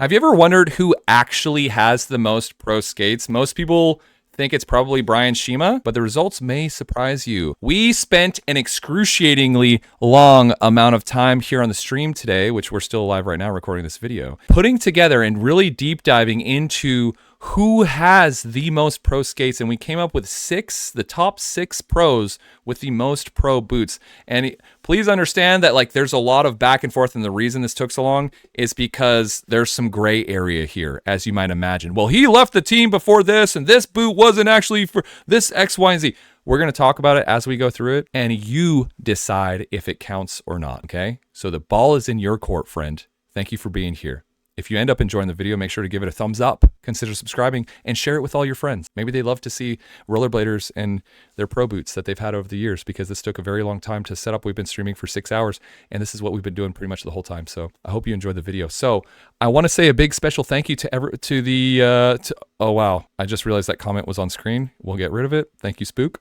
Have you ever wondered who actually has the most pro skates? Most people think it's probably Brian Shima, but the results may surprise you. We spent an excruciatingly long amount of time here on the stream today, which we're still alive right now recording this video, putting together and really deep diving into who has the most pro skates, and we came up with the top 6 pros with the most pro boots. And please understand that like there's a lot of back and forth, and the reason this took so long is because there's some gray area here, as you might imagine. Well, he left the team before this, and this boot wasn't actually for this X, Y, and Z. We're going to talk about it as we go through it, and you decide if it counts or not, okay? So the ball is in your court, friend. Thank you for being here. If you end up enjoying the video, make sure to give it a thumbs up, consider subscribing, and share it with all your friends. Maybe they love to see rollerbladers and their pro boots that they've had over the years, because this took a very long time to set up. We've been streaming for 6 hours, and this is what we've been doing pretty much the whole time. So I hope you enjoyed the video. So I want to say a big special thank you oh wow, I just realized that comment was on screen. We'll get rid of it. Thank you, Spook.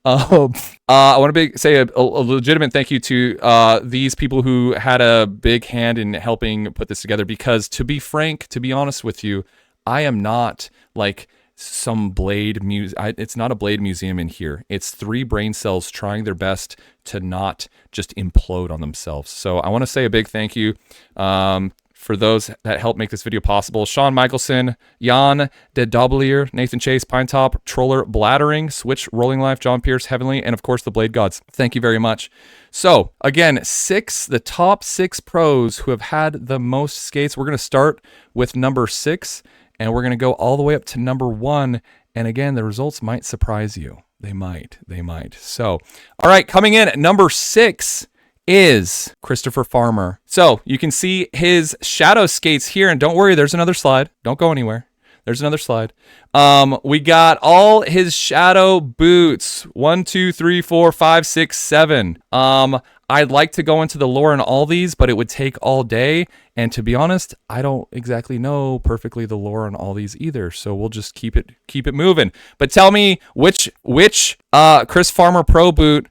I want to say a legitimate thank you to these people who had a big hand in helping put this together, because to be frank, to be honest with you, I am not like some blade it's not a blade museum in here. It's 3 brain cells trying their best to not just implode on themselves. So I want to say a big thank you for those that helped make this video possible. Sean Michelson, Jan de Doblier, Nathan Chase, Pine Top, Troller Bladdering, Switch, Rolling Life, John Pierce, Heavenly, and of course the Blade Gods. Thank you very much. So again, the top 6 pros who have had the most skates. We're going to start with number 6, and we're going to go all the way up to number 1. And again, the results might surprise you. They might. So, all right, coming in at number 6 is Christopher Farmer. So you can see his shadow skates here, and don't worry, there's another slide. Don't go anywhere. There's another slide. We got all his shadow boots. 1, 2, 3, 4, 5, 6, 7. I'd like to go into the lore on all these, but it would take all day. And to be honest, I don't exactly know perfectly the lore on all these either. So we'll just keep it moving. But tell me which Chris Farmer Pro Boot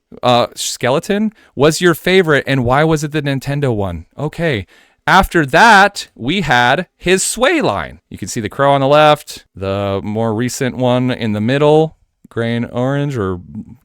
skeleton was your favorite, and why was it the Nintendo one? Okay. After that, we had his Sway line. You can see the crow on the left, the more recent one in the middle, gray and orange, or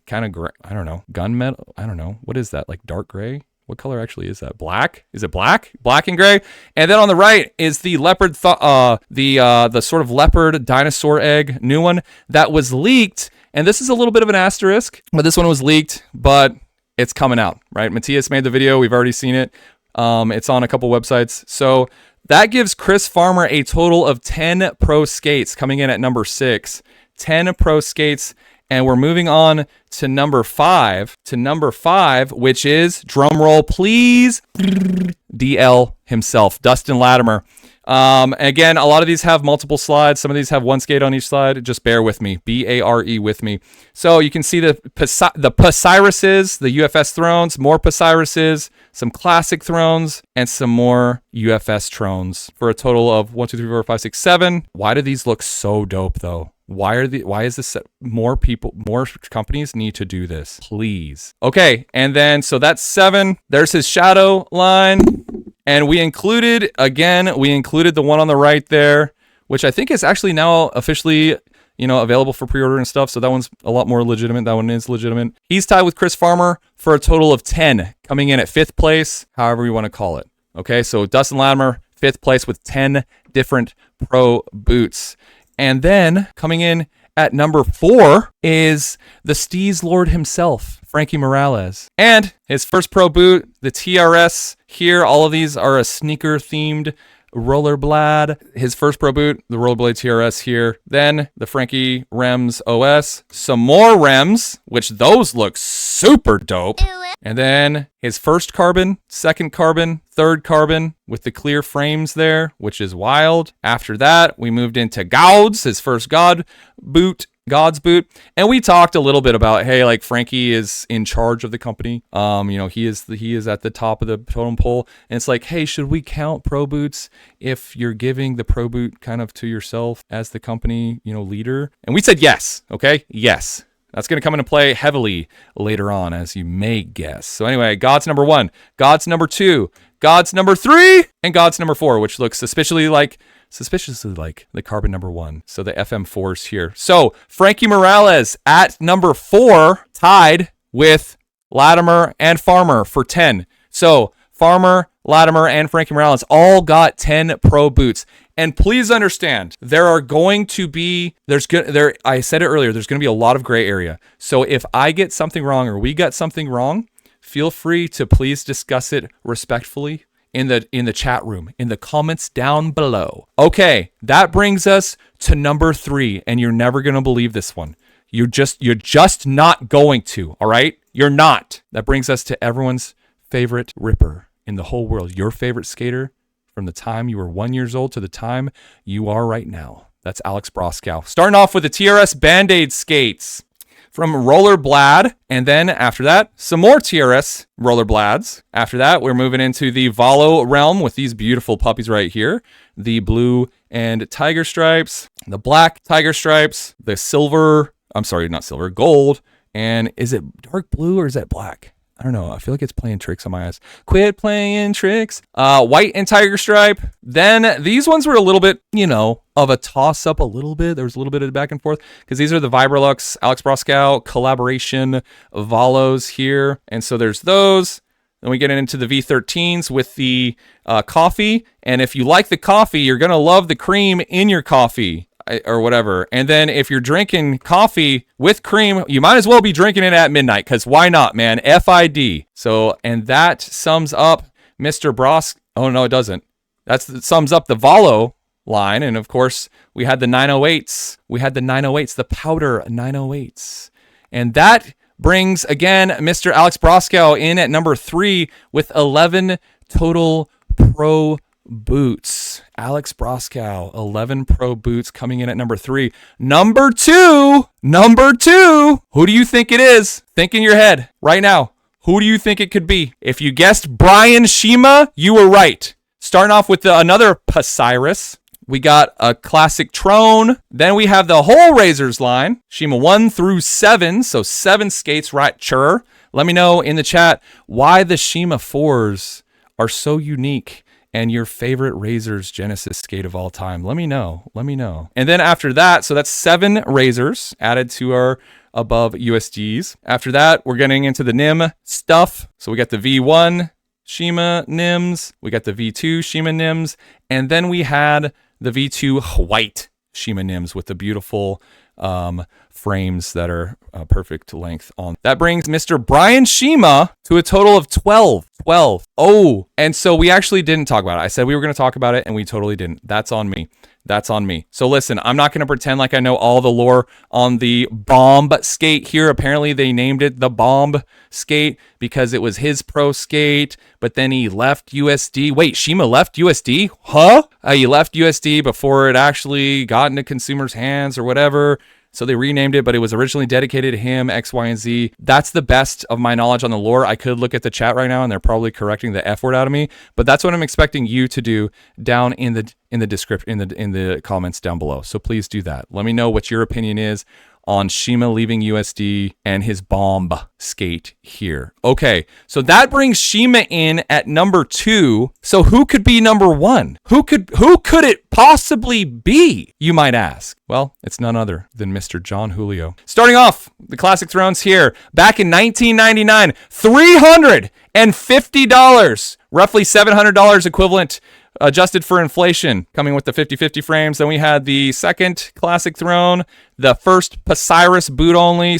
kind of gray, I don't know, gunmetal, I don't know. What is that, like dark gray? What color actually is that? Black? Is it black? Black and gray. And then on the right is the leopard, the sort of leopard dinosaur egg, new one that was leaked. And this is a little bit of an asterisk, but this one was leaked, but it's coming out, right? Matthias made the video. We've already seen it. It's on a couple websites. So that gives Chris Farmer a total of 10 pro skates, coming in at number 6. 10 pro skates. And we're moving on to number 5, which is, drum roll please, DL himself, Dustin Latimer. Again, a lot of these have multiple slides. Some of these have 1 skate on each slide. Just bear with me, B-A-R-E with me. So you can see the Posiruses, the UFS thrones, more Posiruses, some classic thrones, and some more UFS thrones for a total of 1, 2, 3, 4, 5, 6, 7. Why do these look so dope though? Why is this more companies need to do this, please? Okay, and then so that's 7. There's his shadow line, and we included the one on the right there, which I think is actually now officially, available for pre-order and stuff. So that one's a lot more legitimate. That one is legitimate. He's tied with Chris Farmer for a total of 10, coming in at 5th place, however you want to call it. Okay, so Dustin Latimer, 5th place with 10 different pro boots. And then coming in at number 4 is the Steez Lord himself, Frankie Morales. And his first pro boot, the TRS here. All of these are a sneaker themed rollerblade. His first pro boot, the Rollerblade TRS here. Then the Frankie Rems OS. Some more Rems, which those look super dope. And then his first carbon, second carbon, third carbon with the clear frames there, which is wild. After that, we moved into God's, his first God's boot. And we talked a little bit about, hey, like Frankie is in charge of the company. He is at the top of the totem pole. And it's like, hey, should we count pro boots if you're giving the pro boot kind of to yourself as the company, leader? And we said yes. Okay. Yes. That's going to come into play heavily later on, as you may guess. So anyway, God's number 1, God's number 2, God's number 3, and God's number 4, which looks suspiciously like the carbon number 1. So the FM4s here. So Frankie Morales at number 4, tied with Latimer and Farmer for 10. So Farmer, Latimer, and Frankie Morales all got 10 pro boots. And please understand, there are going to be, I said it earlier, there's going to be a lot of gray area. So if I get something wrong or we got something wrong, feel free to please discuss it respectfully in the chat room, in the comments down below. Okay, that brings us to number 3, and you're never going to believe this one. You're just not going to, all right? You're not. That brings us to everyone's favorite ripper in the whole world. Your favorite skater from the time you were 1 year old to the time you are right now. That's Alex Broskow. Starting off with the TRS Band-Aid skates from Rollerblad. And then after that, some more TRS Rollerblads. After that, we're moving into the Valo realm with these beautiful puppies right here. The blue and tiger stripes, the black tiger stripes, the silver, gold. And is it dark blue or is that black? I don't know. I feel like it's playing tricks on my eyes. Quit playing tricks. White and tiger stripe. Then these ones were a little bit, of a toss up a little bit. There was a little bit of back and forth because these are the Vibrolux Alex Broskow collaboration Valos here. And so there's those. Then we get into the V13s with the coffee. And if you like the coffee, you're going to love the cream in your coffee. Or whatever. And then if you're drinking coffee with cream, you might as well be drinking it at midnight, because why not, man? FID. So, and that sums up Mr. Brosk. Oh, no, it doesn't. That sums up the Valo line. And of course, we had the 908s. The powder 908s. And that brings, again, Mr. Alex Broskow in at number 3 with 11 total pro boots. Alex Broskow, 11 pro boots coming in at number 3. Number 2. Who do you think it is? Think in your head right now. Who do you think it could be? If you guessed Brian Shima, you were right. Starting off with another Pasiris. We got a classic Trone. Then we have the whole Razors line. Shima 1 through 7. So 7 skates right sure. Let me know in the chat why the Shima 4s are so unique and your favorite Razors Genesis skate of all time. Let me know. And then after that, so that's 7 Razors added to our above USDs. After that, we're getting into the NIM stuff. So we got the V1 Shima NIMs. We got the V2 Shima NIMs. And then we had the V2 white Shima NIMs with the beautiful frames that are perfect length on. That brings Mr. Brian Shima to a total of 12. Oh, and so we actually didn't talk about it. I said we were going to talk about it and we totally didn't. That's on me. So listen, I'm not going to pretend like I know all the lore on the Bomb skate here. Apparently they named it the Bomb skate because it was his pro skate, but then he left USD. Wait, Shima left USD? Huh? He left USD before it actually got into consumers' hands or whatever. So they renamed it, but it was originally dedicated to him, X, Y, and Z. That's the best of my knowledge on the lore. I could look at the chat right now, and they're probably correcting the F word out of me. But that's what I'm expecting you to do down in the description, in the comments down below. So please do that. Let me know what your opinion is on Shima leaving USD and his Bomb skate here. Okay, so that brings Shima in at number 2. So who could be number 1? Who could it possibly be, you might ask? Well, it's none other than Mr. Jon Julio. Starting off, the Classic Thrones here. Back in 1999, $350, roughly $700 equivalent, adjusted for inflation, coming with the 50/50 frames. Then we had the second Classic Throne, the first Pasiris boot only,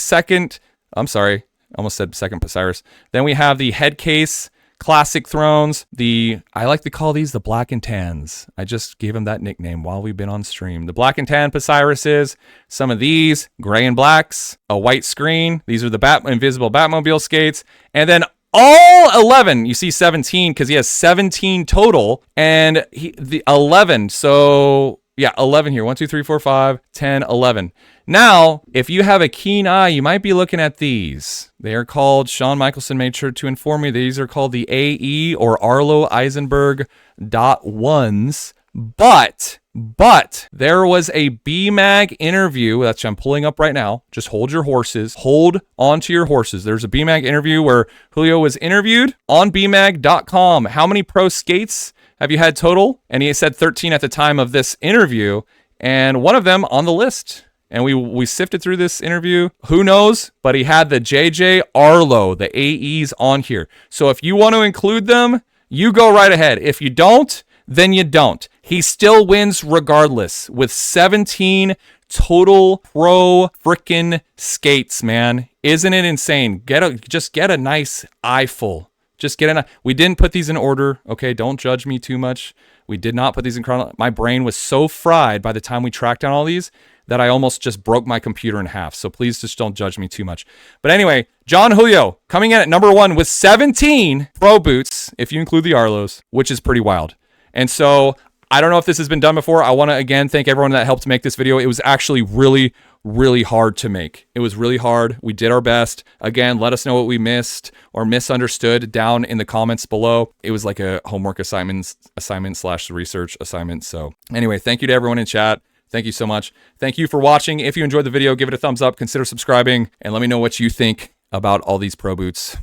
almost said second Pasiris. Then we have the head case Classic Thrones. I like to call these the black and tans. I just gave them that nickname while we've been on stream. The black and tan Pasirises, some of these gray and blacks, a white screen. These are the invisible Batmobile skates. And then all 11, you see 17 because he has 17 total, and the 11. So yeah, 11 here. 1, 2, 3, 4, 5, 10, 11. Now, if you have a keen eye, you might be looking at these. They are called, Sean Michelson made sure to inform me, these are called the AE or Arlo Eisenberg .1s. But But there was a BMAG interview that I'm pulling up right now. Just hold your horses. Hold onto your horses. There's a BMAG interview where Julio was interviewed on BMAG.com. How many pro skates have you had total? And he said 13 at the time of this interview, and one of them on the list. And we sifted through this interview. Who knows? But he had the JJ Arlo, the AEs on here. So if you want to include them, you go right ahead. If you don't, then you don't. He still wins regardless with 17 total pro frickin' skates, man. Isn't it insane? Just get a nice eyeful. We didn't put these in order, okay? Don't judge me too much. We did not put these in chronology. My brain was so fried by the time we tracked down all these that I almost just broke my computer in half. So please just don't judge me too much. But anyway, Jon Julio coming in at number 1 with 17 pro boots, if you include the Arlos, which is pretty wild. And so I don't know if this has been done before. I want to, again, thank everyone that helped make this video. It was actually really, really hard to make. It was really hard. We did our best. Again, let us know what we missed or misunderstood down in the comments below. It was like a homework assignment / research assignment. So anyway, thank you to everyone in chat. Thank you so much. Thank you for watching. If you enjoyed the video, give it a thumbs up, consider subscribing, and let me know what you think about all these pro boots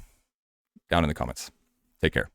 down in the comments. Take care.